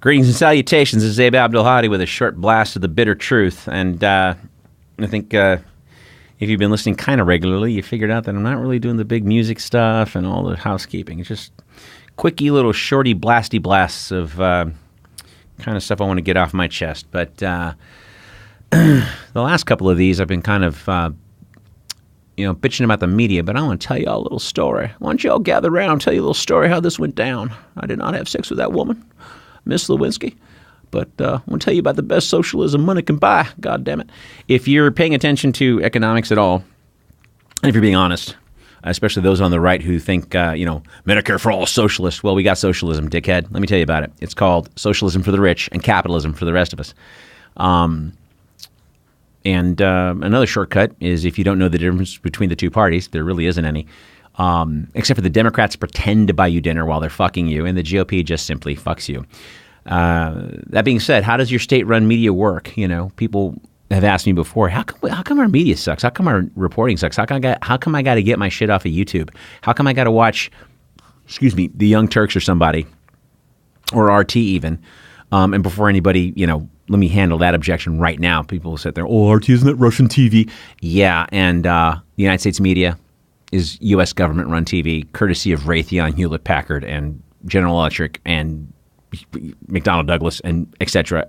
Greetings and salutations. This is Abdelhadi with a short blast of the bitter truth. And I think if you've been listening kind of regularly, you figured out that I'm not really doing the big music stuff and all the housekeeping. It's just quickie little shorty blasty blasts of kind of stuff I want to get off my chest. But the last couple of these, I've been kind of bitching about the media, but I want to tell you all a little story. Why don't you all gather around and tell you a little story how this went down. I did not have sex with that woman, Miss Lewinsky, but I want to tell you about the best socialism money can buy. God damn it. If you're paying attention to economics at all, and if you're being honest, especially those on the right who think, Medicare for all is socialist. Well, we got socialism, dickhead. Let me tell you about it. It's called socialism for the rich and capitalism for the rest of us. And another shortcut is if you don't know the difference between the two parties, there really isn't any. Except for the Democrats pretend to buy you dinner while they're fucking you, and the GOP just simply fucks you. That being said, how does your state-run media work? People have asked me before, how come our media sucks? How come our reporting sucks? How come I got to get my shit off of YouTube? How come I got to watch, the Young Turks or somebody, or RT even? And before anybody, let me handle that objection right now. People will sit there, RT, isn't that Russian TV? Yeah, and the United States media is U.S. government-run TV, courtesy of Raytheon, Hewlett-Packard, and General Electric, and McDonnell Douglas, and et cetera,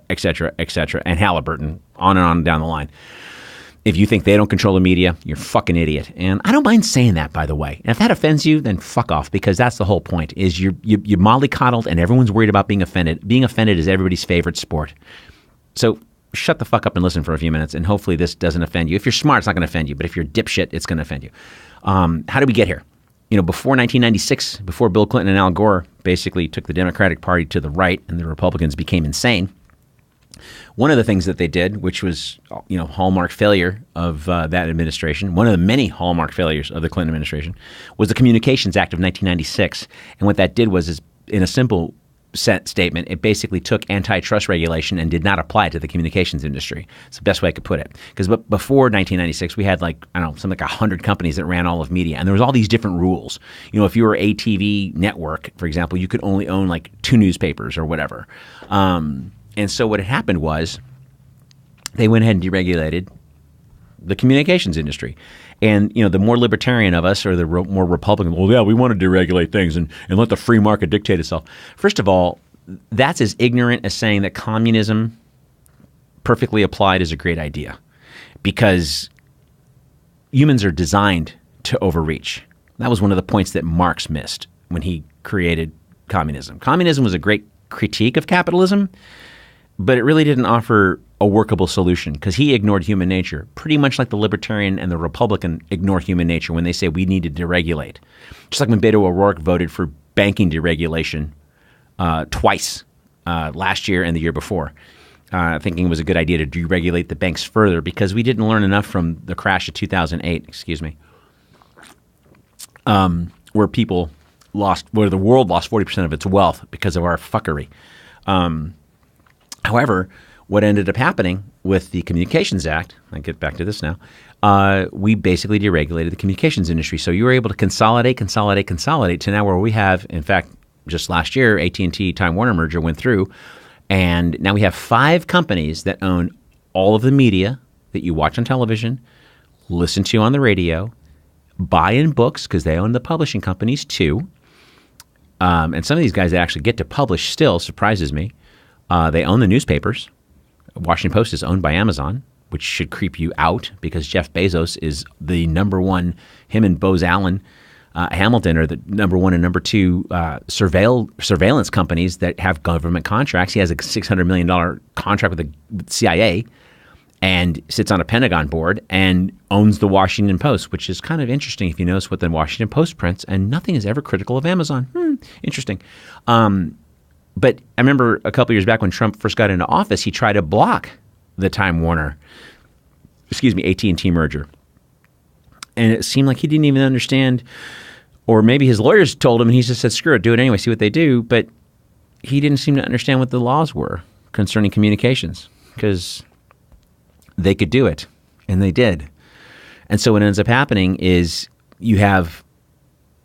and Halliburton, on and on down the line. If you think they don't control the media, you're a fucking idiot. And I don't mind saying that, by the way. And if that offends you, then fuck off, because that's the whole point, is you're mollycoddled and everyone's worried about being offended. Being offended is everybody's favorite sport. So shut the fuck up and listen for a few minutes, and hopefully this doesn't offend you. If you're smart, it's not going to offend you. But if you're dipshit, it's going to offend you. How did we get here? Before 1996, before Bill Clinton and Al Gore basically took the Democratic Party to the right and the Republicans became insane, one of the things that they did, which was, hallmark failure of that administration, one of the many hallmark failures of the Clinton administration, was the Communications Act of 1996. And what that did was, in a simple statement, it basically took antitrust regulation and did not apply it to the communications industry. It's the best way I could put it. Because before 1996, we had something like 100 companies that ran all of media. And there was all these different rules. If you were a TV network, for example, you could only own 2 newspapers or whatever. And so what had happened was they went ahead and deregulated the communications industry. And, the more libertarian of us, or the more Republican, well, yeah, we want to deregulate things and let the free market dictate itself. First of all, that's as ignorant as saying that communism perfectly applied is a great idea, because humans are designed to overreach. That was one of the points that Marx missed when he created communism. Communism was a great critique of capitalism, but it really didn't offer a workable solution, because he ignored human nature, pretty much like the Libertarian and the Republican ignore human nature when they say we need to deregulate. Just like when Beto O'Rourke voted for banking deregulation twice, last year and the year before, thinking it was a good idea to deregulate the banks further because we didn't learn enough from the crash of 2008, where the world lost 40% of its wealth because of our fuckery. However, what ended up happening with the Communications Act, I'll get back to this now, we basically deregulated the communications industry. So you were able to consolidate to now where we have, in fact, just last year, AT&T Time Warner merger went through, and now we have 5 companies that own all of the media that you watch on television, listen to on the radio, buy in books, because they own the publishing companies too. And some of these guys that actually get to publish still surprises me. They own the newspapers. Washington Post is owned by Amazon, which should creep you out, because Jeff Bezos is the number one. Him and Bose Allen Hamilton are the number 1 and number 2 surveillance companies that have government contracts. He has a $600 million contract with the CIA and sits on a Pentagon board and owns the Washington Post, which is kind of interesting if you notice what the Washington Post prints, and nothing is ever critical of Amazon. Interesting. But I remember a couple years back when Trump first got into office, he tried to block the Time Warner, AT&T merger. And it seemed like he didn't even understand, or maybe his lawyers told him and he just said, screw it, do it anyway, see what they do. But he didn't seem to understand what the laws were concerning communications, because they could do it, and they did. And so what ends up happening is you have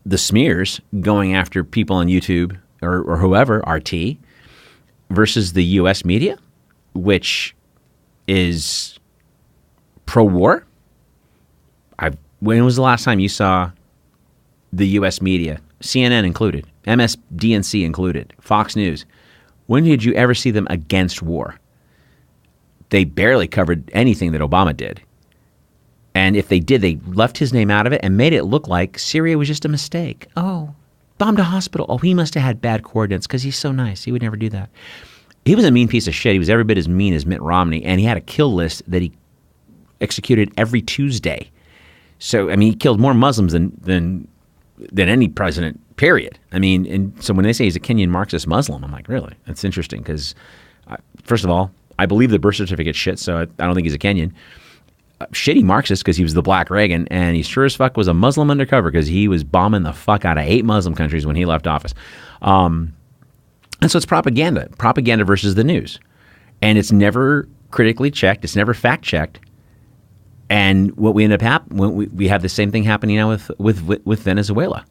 the smears going after people on YouTube or whoever, RT, versus the U.S. media, which is pro-war. When was the last time you saw the U.S. media, CNN included, MSDNC included, Fox News? When did you ever see them against war? They barely covered anything that Obama did. And if they did, they left his name out of it and made it look like Syria was just a mistake. Oh, bombed a hospital. Oh, he must have had bad coordinates because he's so nice. He would never do that. He was a mean piece of shit. He was every bit as mean as Mitt Romney, and he had a kill list that he executed every Tuesday. So, I mean, he killed more Muslims than any president, period. I mean, and so when they say he's a Kenyan Marxist Muslim, I'm like, really? That's interesting because, first of all, I believe the birth certificate shit, so I don't think he's a Kenyan. Shitty Marxist because he was the Black Reagan, and he sure as fuck was a Muslim undercover because he was bombing the fuck out of 8 Muslim countries when he left office. And so it's propaganda versus the news. And it's never critically checked. It's never fact checked. And what we end up we have the same thing happening now with Venezuela.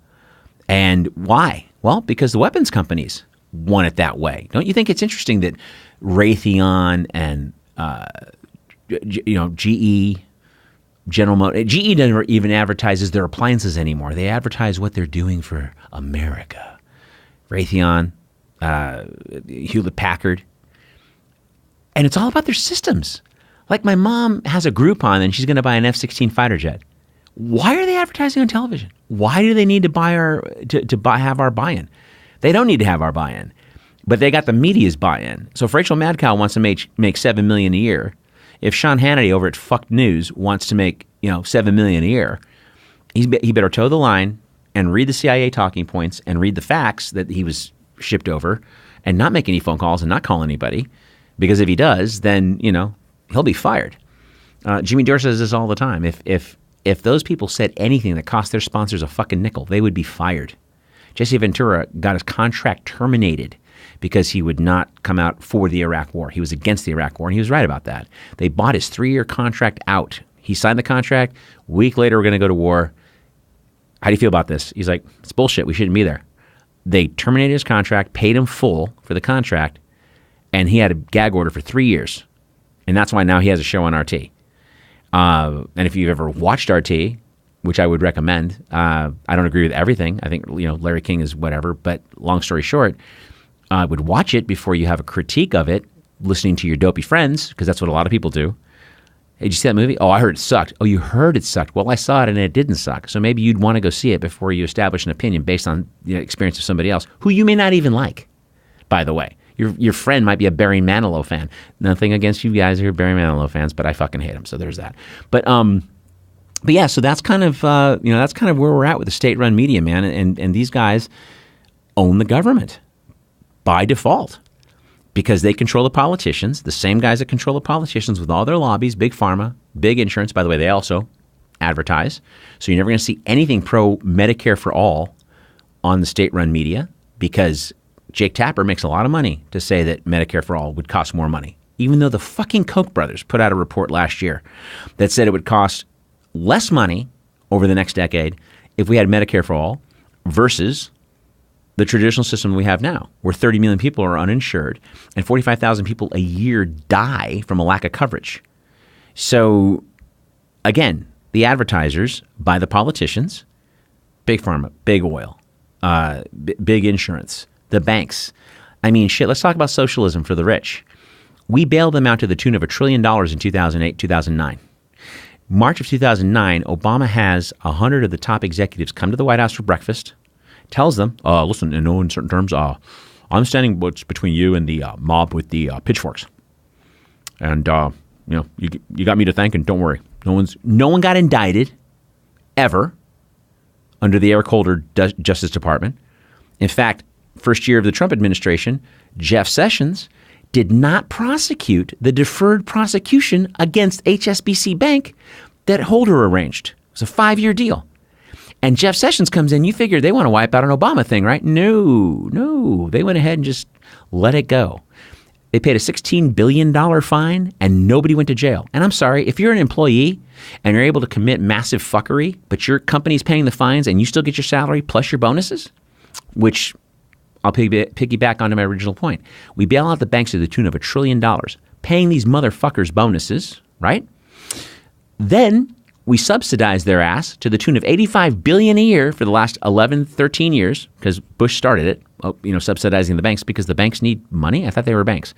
And why? Well, because the weapons companies want it that way. Don't you think it's interesting that Raytheon and GE, General Motors, GE doesn't even advertises their appliances anymore. They advertise what they're doing for America. Raytheon, Hewlett Packard, and it's all about their systems. Like my mom has a Groupon and she's going to buy an F-16 fighter jet. Why are they advertising on television? Why do they need to have our buy-in? They don't need to have our buy-in, but they got the media's buy-in. So if Rachel Madcow wants to make $7 million a year, if Sean Hannity over at Fuck News wants to make $7 million a year, he better toe the line and read the CIA talking points and read the facts that he was shipped over, and not make any phone calls and not call anybody, because if he does, then he'll be fired. Jimmy Dore says this all the time. If those people said anything that cost their sponsors a fucking nickel, they would be fired. Jesse Ventura got his contract terminated because he would not come out for the Iraq War. He was against the Iraq War, and he was right about that. They bought his 3-year contract out. He signed the contract. A week later, we're going to go to war. How do you feel about this? He's like, it's bullshit. We shouldn't be there. They terminated his contract, paid him full for the contract, and he had a gag order for 3 years. And that's why now he has a show on RT. And if you've ever watched RT, which I would recommend, I don't agree with everything. I think Larry King is whatever. But long story short, I would watch it before you have a critique of it, listening to your dopey friends, because that's what a lot of people do. Hey, did you see that movie? Oh, I heard it sucked. Oh, you heard it sucked. Well, I saw it and it didn't suck. So maybe you'd want to go see it before you establish an opinion based on the experience of somebody else, who you may not even like, by the way. Your friend might be a Barry Manilow fan. Nothing against you guys who are Barry Manilow fans, but I fucking hate him. So there's that. But yeah, so that's kind of that's kind of where we're at with the state-run media, man. And these guys own the government by default because they control the politicians. The same guys that control the politicians with all their lobbies, big pharma, big insurance. By the way, they also advertise. So you're never going to see anything pro Medicare for all on the state-run media because Jake Tapper makes a lot of money to say that Medicare for all would cost more money, even though the fucking Koch brothers put out a report last year that said it would cost less money over the next decade if we had Medicare for all versus the traditional system we have now, where 30 million people are uninsured and 45,000 people a year die from a lack of coverage. So, again, the advertisers buy the politicians, big pharma, big oil, big insurance, the banks. I mean, shit, let's talk about socialism for the rich. We bailed them out to the tune of $1 trillion in 2008, 2009. March of 2009, Obama has 100 of the top executives come to the White House for breakfast, tells them, listen, in no uncertain terms, I'm standing between you and the mob with the pitchforks. And, you got me to thank, and don't worry. No one got indicted ever under the Eric Holder Justice Department. In fact, first year of the Trump administration, Jeff Sessions did not prosecute the deferred prosecution against HSBC Bank that Holder arranged. It was a 5-year deal. And Jeff Sessions comes in, you figure they want to wipe out an Obama thing, right? No. They went ahead and just let it go. They paid a $16 billion fine and nobody went to jail. And I'm sorry, if you're an employee and you're able to commit massive fuckery, but your company's paying the fines and you still get your salary plus your bonuses, which I'll piggyback onto my original point. We bail out the banks to the tune of $1 trillion, paying these motherfuckers bonuses, right? Then we subsidize their ass to the tune of $85 billion a year for the last 11, 13 years, because Bush started it, subsidizing the banks because the banks need money. I thought they were banks.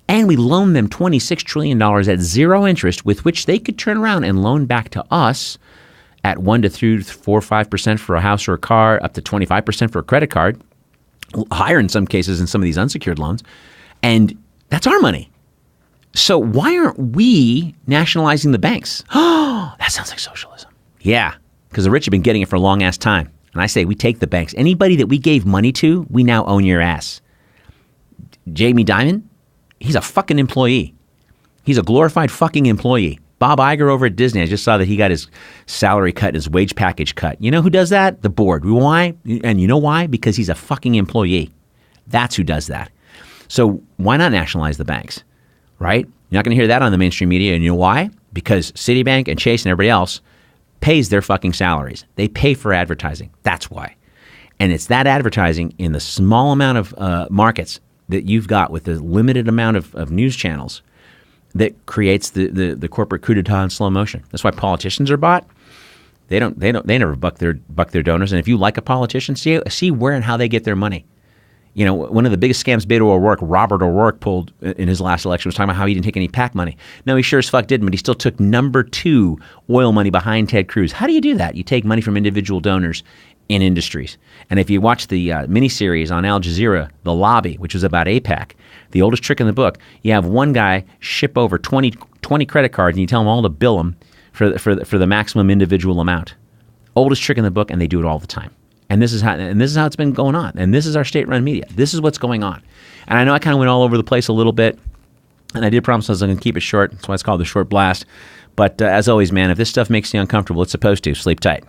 And we loan them $26 trillion at zero interest, with which they could turn around and loan back to us at 1 to 3, 4, 5% for a house or a car, up to 25% for a credit card, higher in some cases in some of these unsecured loans. And that's our money. So why aren't we nationalizing the banks? Oh, that sounds like socialism. Yeah, because the rich have been getting it for a long ass time. And I say we take the banks. Anybody that we gave money to, we now own your ass. Jamie Dimon, he's a fucking employee. He's a glorified fucking employee. Bob Iger over at Disney, I just saw that he got his salary cut and his wage package cut. You know who does that? The board. Why? And you know why? Because he's a fucking employee. That's who does that. So why not nationalize the banks, right? You're not going to hear that on the mainstream media. And you know why? Because Citibank and Chase and everybody else pays their fucking salaries. They pay for advertising. That's why. And it's that advertising in the small amount of markets that you've got with the limited amount of news channels that creates the corporate coup d'etat in slow motion. That's why politicians are bought. They never buck their donors. And if you like a politician, see where and how they get their money. You know, one of the biggest scams Robert O'Rourke pulled in his last election was talking about how he didn't take any PAC money. No, he sure as fuck didn't, but he still took number 2 oil money behind Ted Cruz. How do you do that? You take money from individual donors in industries. And if you watch the miniseries on Al Jazeera, The Lobby, which was about AIPAC, the oldest trick in the book, you have one guy ship over 20 credit cards and you tell them all to bill them for the maximum individual amount. Oldest trick in the book, and they do it all the time. And this is how it's been going on. And this is our state-run media. This is what's going on. And I know I kind of went all over the place a little bit, and I did promise I was going to keep it short. That's why it's called the Short Blast. But as always, man, if this stuff makes you uncomfortable, it's supposed to. Sleep tight.